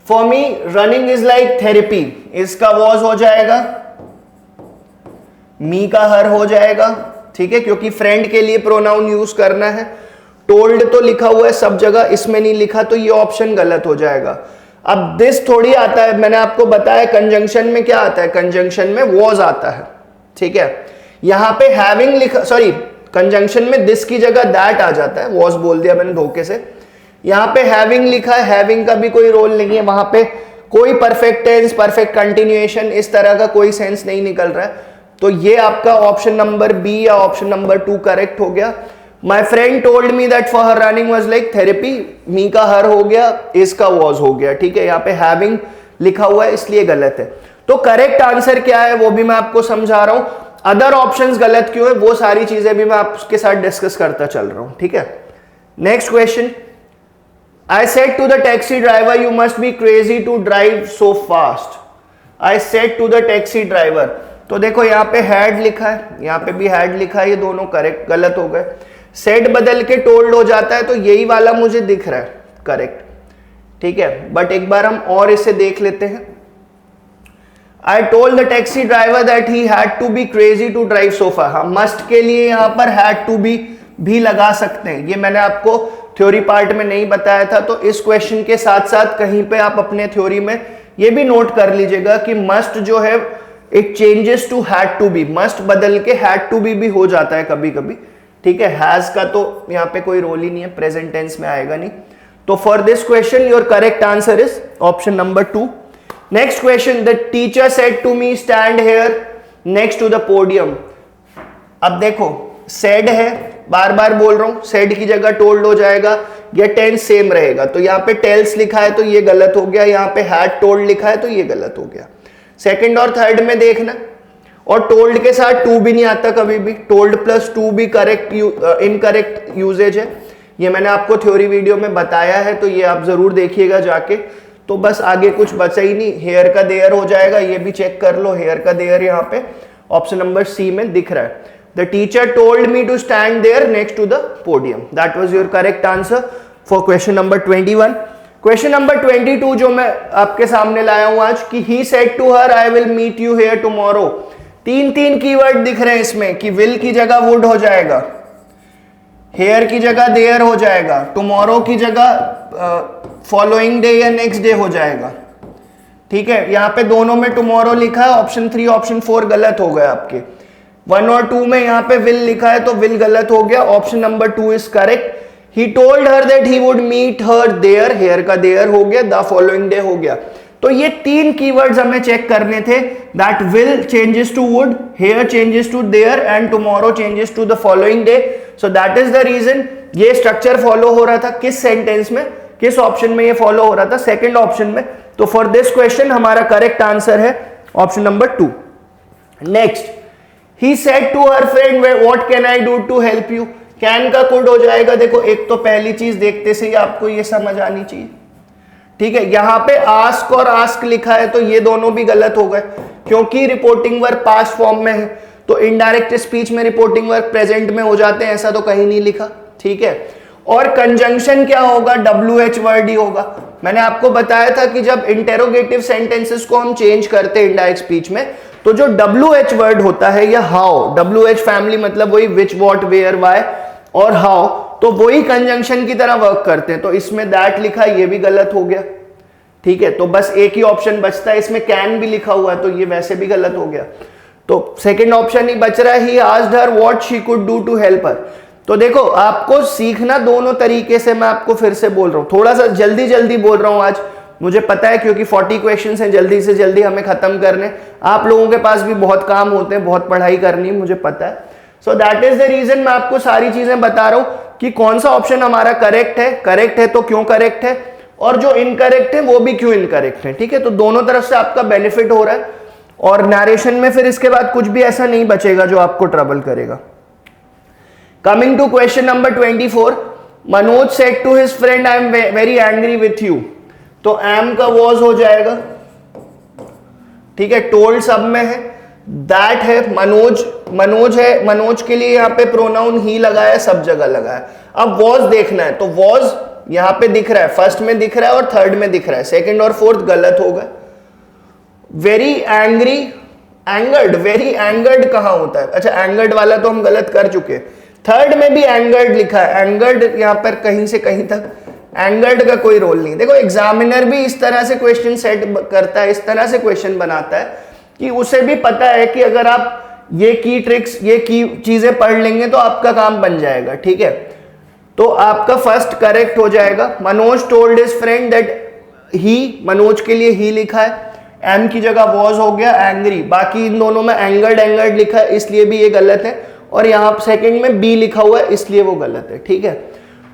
for me running is like therapy. इसका वॉज हो जाएगा, मी का हर हो जाएगा, ठीक है, क्योंकि फ्रेंड के लिए प्रोनाउन यूज करना है। टोल्ड तो लिखा हुआ है सब जगह, इसमें नहीं लिखा, तो ये ऑप्शन गलत हो जाएगा। अब दिस थोड़ी आता है, मैंने आपको बताया कंजंक्शन में क्या आता है, कंजंक्शन में वॉज आता है, ठीक है। यहां पे हैविंग लिखा, सॉरी कंजंक्शन में दिस की जगह दैट आ जाता है, वॉज बोल दिया मैंने धोखे से। यहां पे हैविंग लिखा है, हैविंग का भी कोई रोल नहीं है, वहां पे कोई परफेक्ट टेंस, परफेक्ट कंटिन्यूएशन इस तरह का कोई सेंस नहीं निकल रहा है। तो ये आपका ऑप्शन नंबर बी या ऑप्शन नंबर 2 करेक्ट हो गया। My friend told me that for her running was like therapy, me का हर हो गया, इसका वॉज हो गया, ठीक है। यहाँ पे हैविंग लिखा हुआ है इसलिए गलत है। तो करेक्ट आंसर क्या है वो भी मैं आपको समझा रहा हूं, अदर ऑप्शंस गलत क्यों है वो सारी चीजें भी मैं आपके साथ डिस्कस करता चल रहा हूं, ठीक है। Next question, I said to the taxi driver you must be crazy to drive so fast. I said to the taxi driver, तो देखो यहाँ पे हैड लिखा है, यहाँ पे भी हैड लिखा है, ये दोनों करेक्ट गलत हो गए। सेड बदल के टोल्ड हो जाता है तो यही वाला मुझे दिख रहा है करेक्ट, ठीक है। बट एक बार हम और इसे देख लेते हैं। I told the taxi driver that he had to be crazy to drive so far। हाँ, must के लिए यहाँ पर had to be भी लगा सकते हैं, ये मैंने आपको थ्योरी पार्ट में नहीं बताया था। तो इस क्वेश्चन के साथ साथ कहीं पे आप अपने थ्योरी में ये भी नोट कर लीजिएगा कि मस्ट जो है it changes to had to be, must बदल के हैड टू बी भी हो जाता है कभी कभी, ठीक है। हैज का तो यहाँ पे कोई रोल ही नहीं है, प्रेजेंट टेंस में आएगा नहीं। तो for this question your correct answer is option number 2। Next question, the teacher said to me stand here next to the podium। अब देखो said है, बार बार बोल रहा हूं, said की जगह told हो जाएगा, या tense सेम रहेगा। तो यहाँ पे tells लिखा है तो ये गलत हो गया, यहाँ पे had told लिखा है तो ये गलत हो गया। सेकंड और थर्ड में देखना, और told के साथ to भी नहीं आता कभी भी, told प्लस to भी करेक्ट इनकरेक्ट यूजेज है, ये मैंने आपको थ्योरी वीडियो में बताया है, तो ये आप जरूर देखिएगा जाके। तो बस आगे कुछ बचा ही नहीं, हेयर का देयर हो जाएगा, ये भी चेक कर लो, हेयर का देयर यहाँ पे ऑप्शन नंबर सी में दिख रहा है। The teacher told me to stand there next to the podium, that was your correct answer for question number 21। Question number 22 जो मैं आपके सामने लाया हूं आज, कि he said to her I will meet you here tomorrow. तीन keyword दिख रहे हैं इसमें, कि विल की जगह वुड हो जाएगा, हेयर की जगह देयर हो जाएगा, टुमारो की जगह फॉलोइंग डे या नेक्स्ट डे हो जाएगा, ठीक है। यहां पे दोनों में टुमारो लिखा है, ऑप्शन 3 ऑप्शन 4 गलत हो गए आपके। 1 और 2 में यहां पे विल लिखा है तो विल गलत हो गया, option number 2 is correct. He told her that he would meet her there, here का देयर हो गया, द फॉलोइंग डे हो गया। तो ये 3 कीवर्ड्स हमें चेक करने थे, that will changes to would, here changes to there and tomorrow changes to the following day. So that is the reason ये स्ट्रक्चर फॉलो हो रहा था किस सेंटेंस में, किस ऑप्शन में ये फॉलो हो रहा था, सेकंड ऑप्शन में। तो फॉर दिस क्वेश्चन हमारा करेक्ट आंसर है option number 2। Next, he said to her friend what can I do to help you. Can का कुड हो जाएगा। देखो एक तो पहली चीज देखते से ही आपको ये समझ आनी चाहिए, ठीक है। यहां पे आस्क और आस्क लिखा है तो ये दोनों भी गलत हो गए, क्योंकि रिपोर्टिंग वर्ब पास्ट फॉर्म में है, तो इनडायरेक्ट स्पीच में रिपोर्टिंग वर्ब प्रेजेंट में हो जाते हैं, ऐसा तो कहीं नहीं लिखा, ठीक है। और कंजंक्शन क्या होगा, WH वर्ड ही होगा। मैंने आपको बताया था कि जब इंटेरोगेटिव सेंटेंसेस को हम चेंज करते हैं इनडायरेक्ट स्पीच में, तो जो WH वर्ड होता है या हाउ, WH फैमिली मतलब वही विच, व्हाट, वेयर, व्हाई और हाउ, तो वही कंजंक्शन की तरह वर्क करते हैं। तो इसमें दैट लिखा है, ये भी गलत हो गया, ठीक है। तो बस एक ही ऑप्शन बचता है, इसमें कैन भी लिखा हुआ है तो ये वैसे भी गलत हो गया। तो सेकंड ऑप्शन ही बच रहा है, he asked her what she could do to help her. तो देखो आपको सीखना दोनों तरीके से, मैं आपको फिर से बोल रहा हूं, थोड़ा सा जल्दी बोल रहा हूं आज, मुझे पता है क्योंकि 40 क्वेश्चंस हैं, जल्दी से जल्दी हमें खत्म करने। आप लोगों के पास भी बहुत काम होते हैं, बहुत पढ़ाई करनी है, मुझे पता है। So that is the reason मैं आपको सारी चीजें बता रहा हूं कि कौन सा ऑप्शन हमारा करेक्ट है तो क्यों करेक्ट है, और जो इनकरेक्ट है वो भी क्यों इनकरेक्ट है, ठीक है। तो दोनों तरफ से आपका बेनिफिट हो रहा है, और नरेशन में फिर इसके बाद कुछ भी ऐसा नहीं बचेगा जो आपको ट्रबल करेगा। Coming to question number 24, Manoj said to his friend I am very angry with you. तो एम का वॉज हो जाएगा, ठीक है। टोल्ड सब में है, दैट है, मनोज है, मनोज के लिए यहाँ पे प्रोनाउन ही लगाया, सब जगह लगाया। अब वॉज देखना है, तो वॉज यहां पे दिख रहा है, फर्स्ट में दिख रहा है और थर्ड में दिख रहा है, सेकंड और फोर्थ गलत हो गए। Very angry, angered, very angered कहां होता है, अच्छा एंगर्ड वाला तो हम गलत कर चुके। थर्ड में भी एंगर्ड लिखा है, एंगर्ड यहां पर कहीं से कहीं तक एंगर्ड का कोई रोल नहीं। देखो एग्जामिनर भी इस तरह से क्वेश्चन सेट करता है, इस तरह से क्वेश्चन बनाता है कि उसे भी पता है कि अगर आप ये की ट्रिक्स, ये की चीजें पढ़ लेंगे तो आपका काम बन जाएगा, ठीक है। तो आपका फर्स्ट करेक्ट हो जाएगा। Manoj told his friend that he, Manoj के लिए ही लिखा है, एम की जगह वॉज हो गया, एंग्री। बाकी इन दोनों में एंगर्ड लिखा है, इसलिए भी ये गलत है। और यहाँ सेकंड में बी लिखा हुआ है इसलिए वो गलत है, ठीक है।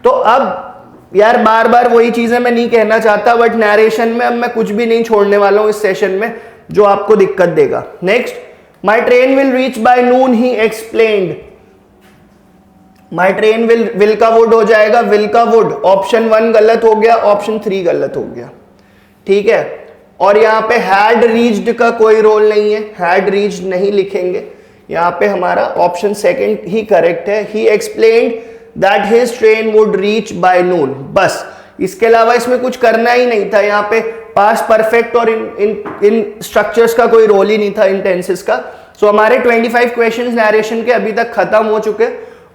तो अब यार बार बार वही चीजें मैं नहीं कहना चाहता, बट नरेशन में अब मैं कुछ भी नहीं छोड़ने वाला हूं इस सेशन में जो आपको दिक्कत देगा। Next, my train will reach by noon he explained. My train will का वुड हो जाएगा विल का वुड, ऑप्शन 1 गलत हो गया, ऑप्शन 3 गलत हो गया, ठीक है। और यहाँ पे हैड रीच्ड का कोई रोल नहीं है, हैड रीच्ड नहीं लिखेंगे, यहाँ पे हमारा ऑप्शन 2 ही करेक्ट है। ही explained that his train would reach by noon, बस इसके अलावा इसमें कुछ करना ही नहीं था। यहाँ पे पास्ट परफेक्ट और इन स्ट्रक्चर्स का कोई रोल ही नहीं था, इन टेंसेस का। सो हमारे 25 क्वेश्चंस नरेशन के अभी तक खत्म हो चुके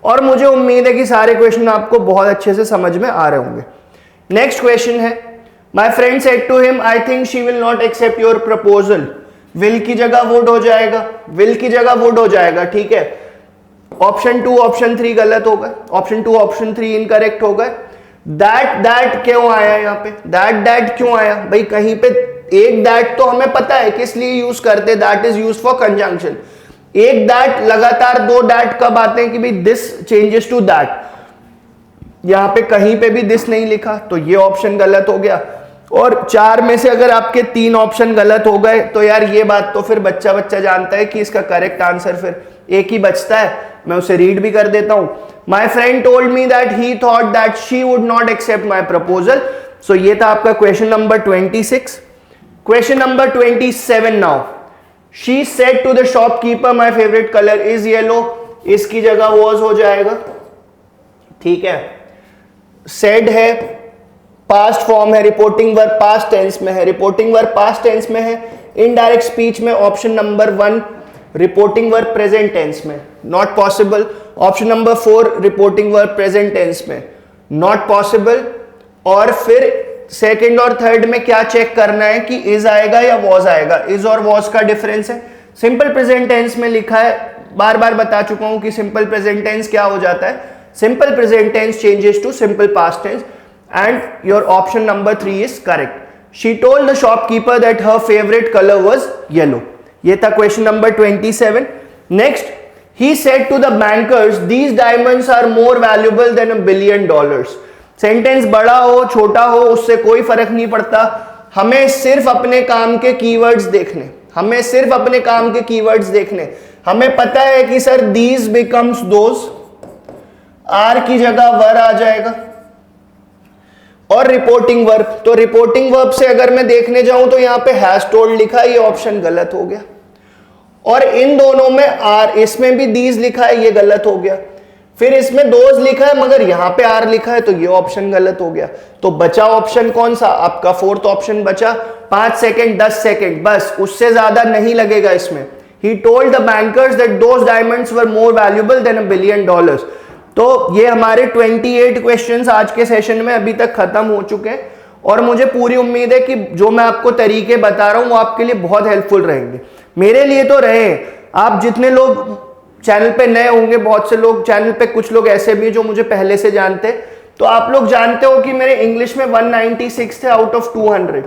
और मुझे उम्मीद है कि सारे क्वेश्चन आपको बहुत अच्छे से समझ में आ रहे होंगे। नेक्स्ट क्वेश्चन है, my friend said to him I think she will not accept your proposal. Will की जगह वुड हो जाएगा, विल की जगह वुड हो जाएगा, ठीक है। ऑप्शन 2 ऑप्शन 3 गलत हो गए, ऑप्शन 2 ऑप्शन 3 इनकरेक्ट हो गए। दैट क्यों आया यहाँ पे, दैट क्यों आया भाई? कहीं पे एक दैट तो हमें पता है किस लिए यूज करते, that is use for conjunction. एक दैट लगातार 2 दैट कब आते हैं कि भाई दिस चेंजेस टू दैट, यहां पे कहीं पे भी दिस नहीं लिखा तो ये ऑप्शन गलत हो गया। और 4 में से अगर आपके 3 ऑप्शन गलत हो गए तो यार ये बात तो फिर बच्चा जानता है कि इसका करेक्ट आंसर फिर एक ही बचता है। मैं उसे रीड भी कर देता हूं। My friend told me that he thought that she would not accept my proposal. So ये था आपका question number 26। Question number 27 now, she said to the shopkeeper my favourite colour is yellow, इसकी जगह was हो जाएगा, ठीक है। Said है, पास्ट फॉर्म है, रिपोर्टिंग वर्ब पास्ट टेंस में है, रिपोर्टिंग वर्ब पास्ट टेंस में है। इनडायरेक्ट स्पीच में option number 1 reporting verb present tense में, not possible. Option number 4 reporting verb present tense में, नॉट पॉसिबल। और फिर सेकंड और थर्ड में क्या चेक करना है कि इज आएगा या वॉज आएगा। इज और वॉज का डिफरेंस है। सिंपल प्रेजेंट टेंस में लिखा है, बार बार बता चुका हूं कि सिंपल प्रेजेंट टेंस क्या हो जाता है, simple present tense changes to simple past tense, and your option number 3 is correct. She told the shopkeeper that her favourite colour was yellow. ये था question number 27। Next, he said to the bankers these diamonds are more valuable than $1 billion. Sentence बड़ा हो छोटा हो उससे कोई फर्क नहीं पड़ता, हमें सिर्फ अपने काम के कीवर्ड्स देखने, हमें सिर्फ अपने काम के कीवर्ड्स देखने। हमें पता है कि sir these becomes those, are की जगह वर आ जाएगा। और रिपोर्टिंग वर्ब, तो रिपोर्टिंग वर्ब से अगर मैं देखने जाऊं तो यहां पे हैज टोल्ड लिखा है, ये ऑप्शन गलत हो गया। और इन दोनों में आर, इसमें भी दीज लिखा है, ये गलत हो गया। फिर इसमें दोज लिखा है मगर यहां पे आर लिखा है तो ये ऑप्शन गलत हो गया। तो बचा ऑप्शन कौन सा? आपका 4th ऑप्शन बचा। 5 सेकंड 10 सेकंड बस, उससे ज्यादा नहीं लगेगा इसमें। He told the bankers that those diamonds were more valuable than $1 billion. तो ये हमारे 28 क्वेश्चंस आज के सेशन में अभी तक खत्म हो चुके हैं और मुझे पूरी उम्मीद है कि जो मैं आपको तरीके बता रहा हूं वो आपके लिए बहुत हेल्पफुल रहेंगे। मेरे लिए तो रहे। आप जितने लोग चैनल पे नए होंगे, बहुत से लोग चैनल पे, कुछ लोग ऐसे भी जो मुझे पहले से जानते, तो आप लोग जानते हो कि मेरे इंग्लिश में 196 थे आउट ऑफ 200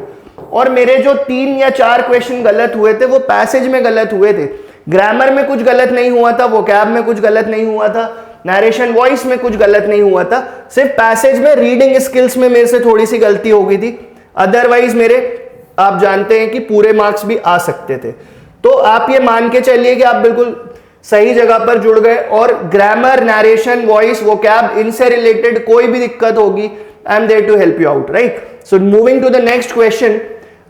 और मेरे जो 3 या 4 क्वेश्चन गलत हुए थे वो पैसेज में गलत हुए थे। ग्रामर में कुछ गलत नहीं हुआ था, वोकैब में कुछ गलत नहीं हुआ था, नरेशन वॉइस में कुछ गलत नहीं हुआ था, सिर्फ पैसेज में, रीडिंग स्किल्स में मेरे से थोड़ी सी गलती हो गई थी। अदरवाइज मेरे, आप जानते हैं कि पूरे मार्क्स भी आ सकते थे। तो आप ये मान के चलिए कि आप बिल्कुल सही जगह पर जुड़ गए और ग्रामर, नरेशन, वॉइस, वोकैब, इनसे रिलेटेड कोई भी दिक्कत होगी, I am there to help you out, right. So moving to the next question,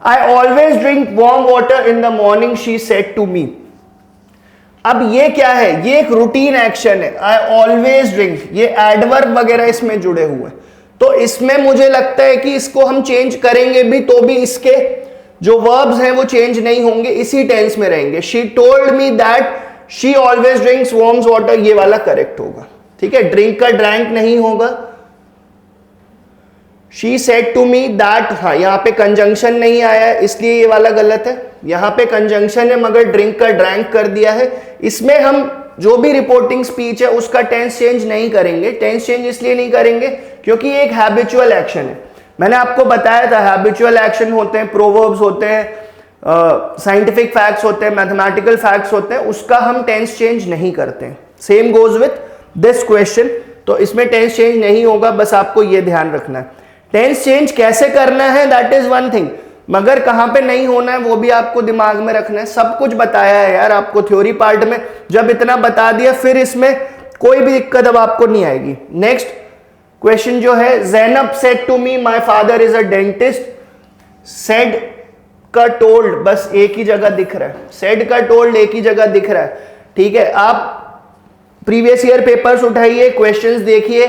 I always drink warm water in the morning, she said to me. अब ये क्या है? ये एक रूटीन एक्शन है, आई ऑलवेज ड्रिंक, ये adverb वगैरह इसमें जुड़े हुए, तो इसमें मुझे लगता है कि इसको हम चेंज करेंगे भी तो भी इसके जो वर्ब्स हैं वो चेंज नहीं होंगे, इसी टेंस में रहेंगे। She told me that she always drinks warm water, ये वाला करेक्ट होगा, ठीक है। ड्रिंक का ड्रैंक नहीं होगा। She said to me that, हाँ यहां पे कंजंक्शन नहीं आया है इसलिए ये वाला गलत है। यहां पे कंजंक्शन है मगर ड्रिंक का ड्रैंक कर दिया है। इसमें हम जो भी रिपोर्टिंग स्पीच है उसका टेंस चेंज नहीं करेंगे। टेंस चेंज इसलिए नहीं करेंगे क्योंकि ये एक हैबिचुअल एक्शन है। मैंने आपको बताया था हैबिचुअल एक्शन होते हैं, प्रोवर्ब्स होते हैं, साइंटिफिक फैक्ट्स होते हैं, मैथमेटिकल फैक्ट्स होते हैं, उसका हम टेंस चेंज नहीं करते हैं, same goes with this question. तो इसमें टेंस चेंज नहीं होगा, बस आपको ये ध्यान रखना है। टेंस चेंज कैसे करना है दैट इज वन थिंग, मगर कहां पे नहीं होना है वो भी आपको दिमाग में रखना है। सब कुछ बताया है यार आपको थ्योरी पार्ट में, जब इतना बता दिया फिर इसमें कोई भी दिक्कत अब आपको नहीं आएगी। नेक्स्ट क्वेश्चन जो है, Zainab said to me my father is a dentist. Said का टोल्ड बस एक ही जगह दिख रहा है, सेड का टोल्ड एक ही जगह दिख रहा है, ठीक है। आप प्रीवियस ईयर पेपर्स उठाइए, क्वेश्चंस देखिए,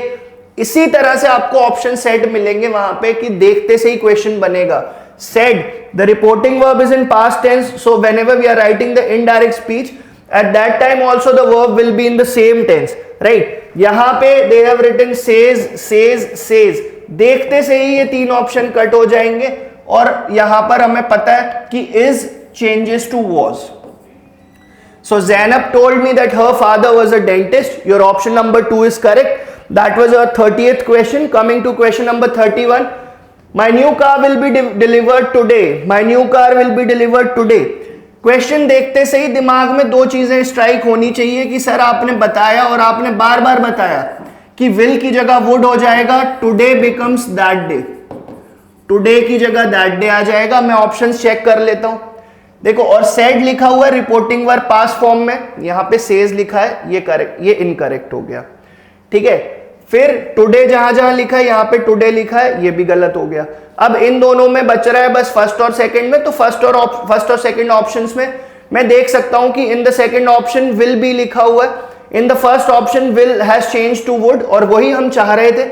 इसी तरह से आपको ऑप्शन सेट मिलेंगे वहां पे कि देखते से ही क्वेश्चन बनेगा। Said the reporting verb is in past tense, so whenever we are writing the indirect speech at that time also the verb will be in the same tense, right. यहां पे they have written says says says, देखते से ही ये तीन option cut हो जाएंगे और यहां पर हमें पता है कि is changes to was. So Zainab told me that her father was a dentist. Your option number 2 is correct. That was our 30th question. Coming to question number 31. My new car will be delivered today. My new car will be delivered today. Question देखते से ही दिमाग में दो चीजें strike होनी चाहिए कि sir आपने बताया और आपने बार बार बताया कि विल की जगह वुड हो जाएगा, today becomes that day, today की जगह दैट डे आ जाएगा। मैं ऑप्शंस चेक कर लेता हूं, देखो, और सेड लिखा हुआ है रिपोर्टिंग वर्ब पास्ट फॉर्म में, यहां पे सेज लिखा है, ये करेक्ट, ये इनकरेक्ट हो गया, ठीक है। फिर टुडे जहां जहां लिखा है यहां पे टुडे लिखा है, ये भी गलत हो गया। अब इन दोनों में बच रहा है बस फर्स्ट और सेकंड में, तो फर्स्ट और सेकंड ऑप्शंस में मैं देख सकता हूं कि in the second option will be लिखा हुआ है, in the first option will has change to would, और वही हम चाह रहे थे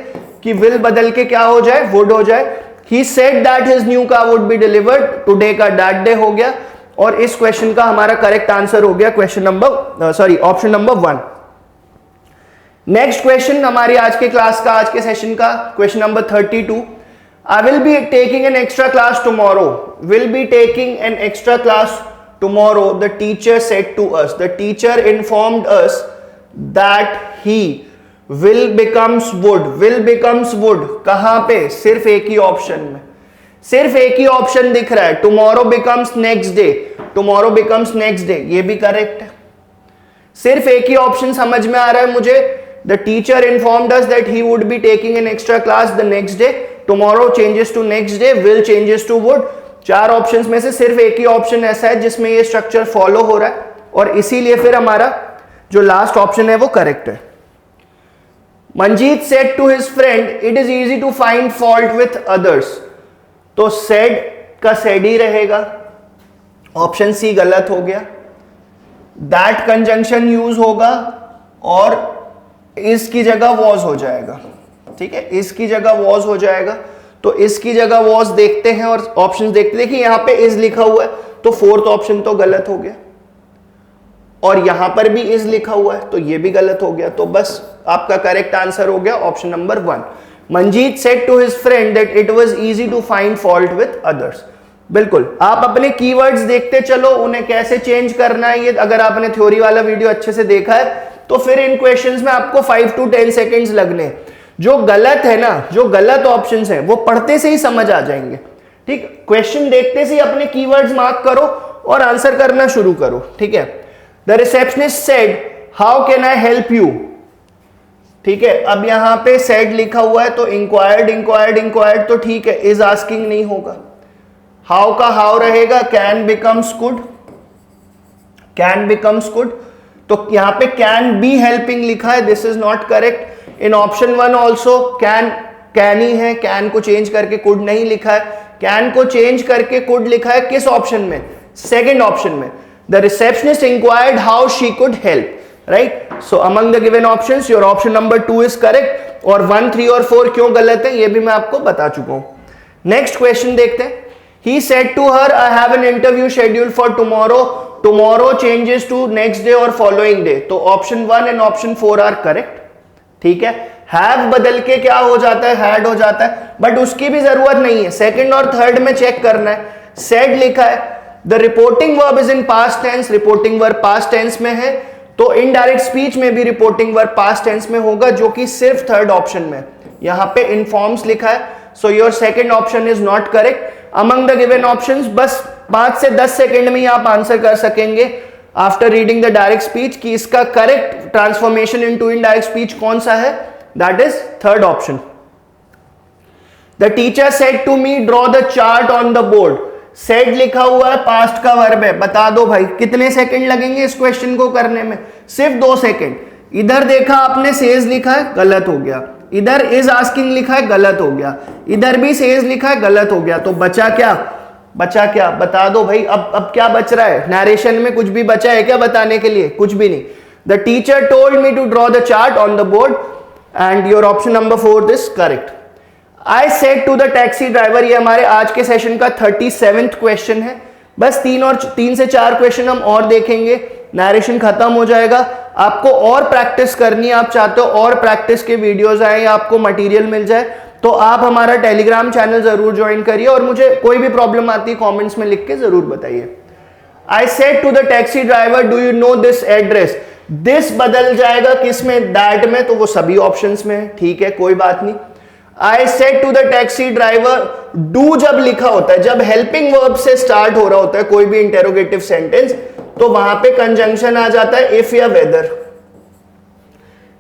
कि विल बदल के क्या हो जाए, वुड हो जाए। He said that his new car would be delivered, today का दैट डे हो गया, और इस क्वेश्चन का हमारा करेक्ट आंसर हो गया question number option number 1। Next question हमारी आज के क्लास का, आज के सेशन का question number 32। I will be taking an extra class tomorrow, will be taking an extra class tomorrow, the teacher said to us, the teacher informed us that he will becomes would, will becomes would कहां पे, सिर्फ एक ही option में, सिर्फ एक ही option दिख रहा है, tomorrow becomes next day, tomorrow becomes next day, ये भी करेक्ट है। सिर्फ एक ही ऑप्शन समझ में आ रहा है मुझे, the teacher informed us that he would be taking an extra class the next day, tomorrow changes to next day, will changes to would. चार ऑप्शंस में से सिर्फ एक ही ऑप्शन ऐसा है जिसमें ये स्ट्रक्चर फॉलो हो रहा है, और इसीलिए फिर हमारा जो लास्ट ऑप्शन है वो करेक्ट है। Manjeet said to his friend it is easy to find fault with others, तो सेड का सेड ही रहेगा, ऑप्शन सी गलत हो गया। दैट कंजंक्शन यूज होगा और इसकी जगह वॉज हो जाएगा, ठीक है, इसकी जगह वॉज हो जाएगा, तो इसकी जगह वॉज देखते हैं और ऑप्शन देखते हैं। देखिए यहां पे इज लिखा हुआ है तो फोर्थ ऑप्शन तो गलत हो गया, और यहां पर भी इज लिखा हुआ है तो ये भी गलत हो गया, तो बस आपका करेक्ट आंसर हो गया option number 1। Manjeet said to his friend that it was easy to find fault with others. बिल्कुल, आप अपने कीवर्ड्स देखते चलो, उन्हें कैसे चेंज करना है, ये अगर आपने थ्योरी वाला वीडियो अच्छे से देखा है तो फिर इन क्वेश्चंस में आपको 5 to 10 सेकेंड्स लगने। जो गलत है ना, जो गलत ऑप्शंस हैं वो पढ़ते से ही समझ आ जाएंगे, ठीक। क्वेश्चन देखते से ही अपने कीवर्ड्स मार्क करो और आंसर करना शुरू करो, ठीक है। The receptionist said how can I help you, ठीक है। अब यहां पे सेड लिखा हुआ है तो इंक्वायर्ड इंक्वायर्ड इंक्वायर्ड तो ठीक है, इज आस्किंग नहीं होगा। हाउ का हाउ रहेगा, can becomes could, can becomes could, तो यहां पे कैन बी हेल्पिंग लिखा है, this is not correct. In option 1 also can he है, कैन को चेंज करके कुड नहीं लिखा है, कैन को चेंज करके कुड लिखा है किस ऑप्शन में, सेकेंड ऑप्शन में। The receptionist inquired how she could help, right. So among the given options your option number 2 is correct, और 1, 3 और 4 क्यों गलत है ये भी मैं आपको बता चुका हूं। नेक्स्ट क्वेश्चन देखते हैं। He said to her, I have an interview scheduled for tomorrow. Tomorrow changes to next day or following day. तो option 1 and option 4 are correct, ठीक है। हैव बदल के क्या हो जाता है, हैड हो जाता है, बट उसकी भी जरूरत नहीं है, सेकंड और थर्ड में चेक करना है। सेड लिखा है, the reporting verb is in past tense, reporting verb past tense में है, तो इनडायरेक्ट स्पीच में भी रिपोर्टिंग वर्ब पास्ट टेंस में होगा, जो कि सिर्फ थर्ड ऑप्शन में। यहां पे इनफॉर्म्स लिखा है, so your second option is not correct. Among the given options बस 5 से 10 सेकंड में ही आप आंसर कर सकेंगे। After reading the direct speech कि इसका correct transformation into indirect speech कौन सा है, that is third option. The teacher said to me draw the chart on the board. Said लिखा हुआ है, पास्ट का वर्ब है, बता दो भाई कितने सेकंड लगेंगे इस क्वेश्चन को करने में, सिर्फ 2 सेकंड। इधर देखा आपने सेज लिखा है, गलत हो गया, इधर इज आस्किंग लिखा है, गलत हो गया, इधर भी सेज लिखा है, गलत हो गया, तो बचा क्या, बचा क्या, बता दो भाई। अब क्या बच रहा है, नरेशन में कुछ भी बचा है क्या बताने के लिए, कुछ भी नहीं। The teacher told me to draw the chart on the board and your option number 4 is correct. I said to the taxi driver, ये हमारे आज के सेशन का 37th क्वेश्चन है। बस 3 से 4 क्वेश्चन हम और देखेंगे, नरेशन खत्म हो जाएगा। आपको और प्रैक्टिस करनी है, आप चाहते हो और प्रैक्टिस के वीडियोस आए या आपको मटेरियल मिल जाए, तो आप हमारा टेलीग्राम चैनल जरूर ज्वाइन करिए और मुझे कोई भी प्रॉब्लम आती है कमेंट्स में लिख के जरूर बताइए। I said to the taxi driver do you know this address. This बदल जाएगा किस में, दैट में, तो वो सभी ऑप्शंस में है, ठीक है, कोई बात नहीं। I said to the taxi driver, do जब लिखा होता है, जब हेल्पिंग वर्ब से स्टार्ट हो रहा होता है कोई भी इंटेरोगेटिव सेंटेंस, तो वहां पे कंजंक्शन आ जाता है इफ या वेदर,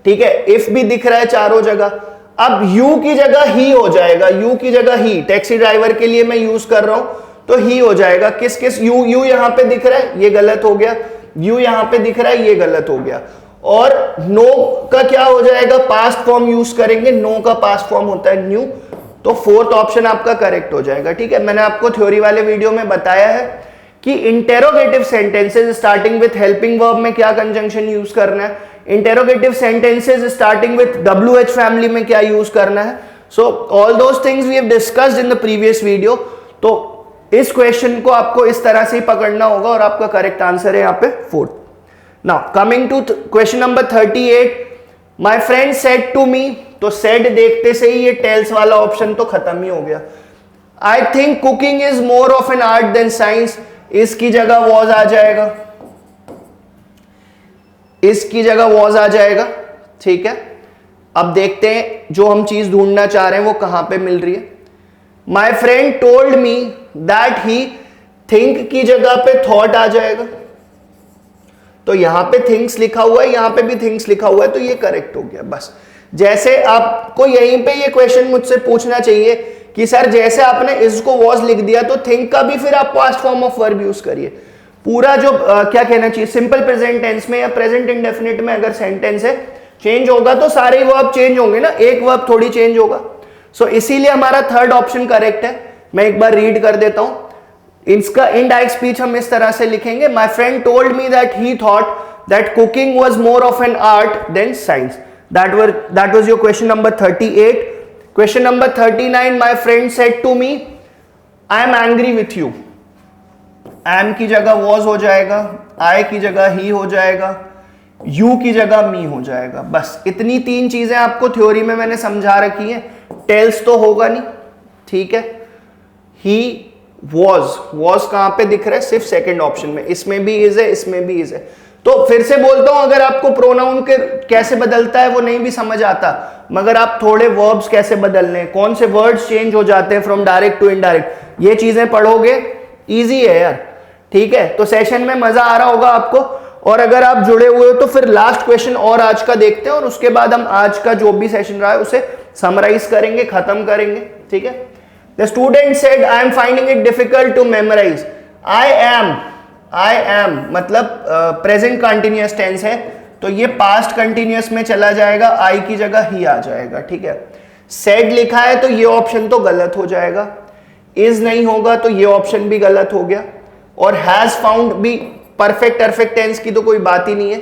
ठीक है, इफ भी दिख रहा है चारों जगह। अब यू की जगह ही हो जाएगा, यू की जगह ही, टैक्सी ड्राइवर के लिए मैं यूज कर रहा हूं तो ही हो जाएगा। किस किस, यू, यू यहां पे दिख रहा है, ये गलत हो गया, यू यहां पे दिख रहा है, ये गलत हो गया। और नो का क्या हो जाएगा, पास्ट फॉर्म यूज करेंगे, नो का पास्ट फॉर्म होता है न्यू, तो 4th ऑप्शन आपका करेक्ट हो जाएगा, ठीक है। मैंने आपको थ्योरी वाले वीडियो में बताया है कि interrogative sentences starting with helping verb में क्या कंजंक्शन यूज करना है, interrogative sentences starting with WH family में क्या यूज करना है। So all those things we have discussed in the previous video. तो इस क्वेश्चन को आपको इस तरह से ही पकड़ना होगा और आपका करेक्ट आंसर है यहाँ पे 4th। Now coming to question number 38, my friend said to me, तो said देखते से ही ये टेल्स वाला ऑप्शन तो खत्म ही हो गया। I think cooking is more of an art than science, इसकी जगह was आ जाएगा, इसकी जगह was आ जाएगा, ठीक है। अब देखते हैं जो हम चीज ढूंढना चाह रहे हैं वो कहां पे मिल रही है। My friend told me that he, think की जगह पे thought आ जाएगा, तो यहां पे थिंग्स लिखा हुआ है, यहां पे भी थिंग्स लिखा हुआ है, तो ये करेक्ट हो गया। बस जैसे आपको यहीं पे ये क्वेश्चन मुझसे पूछना चाहिए कि सर जैसे आपने इसको वॉज लिख दिया तो थिंक का भी फिर आप past form of verb use करिए। पूरा जो क्या कहना चाहिए, सिंपल प्रेजेंट टेंस में या प्रेजेंट इंडेफिनिट में अगर सेंटेंस है चेंज होगा तो सारे वर्ब चेंज होंगे ना, एक वर्ब थोड़ी चेंज होगा। सो इसीलिए हमारा 3rd ऑप्शन करेक्ट है। मैं एक बार रीड कर देता हूं, इसका इनडायरेक्ट स्पीच हम इस तरह से लिखेंगे, my friend told me that he thought that cooking was more of an art than science. That was your question number 38। Question number 39, my friend said to me I am angry with you. Am की जगह was हो जाएगा, आई की जगह ही हो जाएगा, you की जगह मी हो जाएगा। बस इतनी 3 चीजें आपको थ्योरी में मैंने समझा रखी हैं। टेल्स तो होगा नहीं, ठीक है। ही, वॉज कहां पे दिख रहा है, सिर्फ 2nd ऑप्शन में, इसमें भी इज है, इसमें भी इज है। तो फिर से बोलता हूं, अगर आपको प्रोनाउन के कैसे बदलता है वो नहीं भी समझ आता, मगर आप थोड़े वर्ब्स कैसे बदलने, कौन से वर्ड्स चेंज हो जाते हैं फ्रॉम डायरेक्ट टू इनडायरेक्ट, ये चीजें पढ़ोगे, इजी है यार, ठीक है। तो सेशन में मजा आ रहा होगा आपको, और अगर आप जुड़े हुए हो तो फिर लास्ट क्वेश्चन और आज का देखते हैं और उसके बाद हम आज का जो भी सेशन रहा है उसे समराइज करेंगे, खत्म करेंगे, ठीक है। The student said, I am finding it difficult to memorize. I am मतलब प्रेजेंट कंटिन्यूअस टेंस है, तो ये पास्ट कंटिन्यूअस में चला जाएगा, आई की जगह ही आ जाएगा, ठीक है। said लिखा है तो ये ऑप्शन तो गलत हो जाएगा, is नहीं होगा तो ये ऑप्शन भी गलत हो गया, और has found भी परफेक्ट टेंस की तो कोई बात ही नहीं है।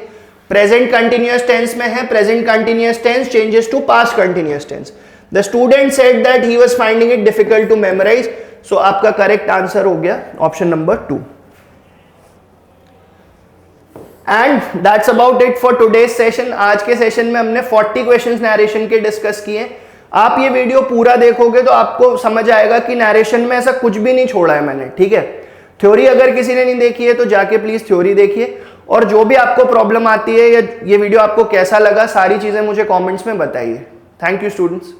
प्रेजेंट कंटिन्यूअस टेंस में है, present continuous tense changes to past continuous tense. The student said that he was finding it difficult to memorize. So आपका करेक्ट आंसर हो गया option number 2। And that's about it for today's session. आज के session में हमने 40 questions narration के discuss किए। आप ये वीडियो पूरा देखोगे तो आपको समझ आएगा कि नरेशन में ऐसा कुछ भी नहीं छोड़ा है मैंने, ठीक है। थ्योरी अगर किसी ने नहीं देखी है तो जाके प्लीज थ्योरी देखिए, और जो भी आपको प्रॉब्लम आती है या ये वीडियो आपको कैसा लगा, सारी चीजें मुझे कमेंट्स में बताइए। Thank you students.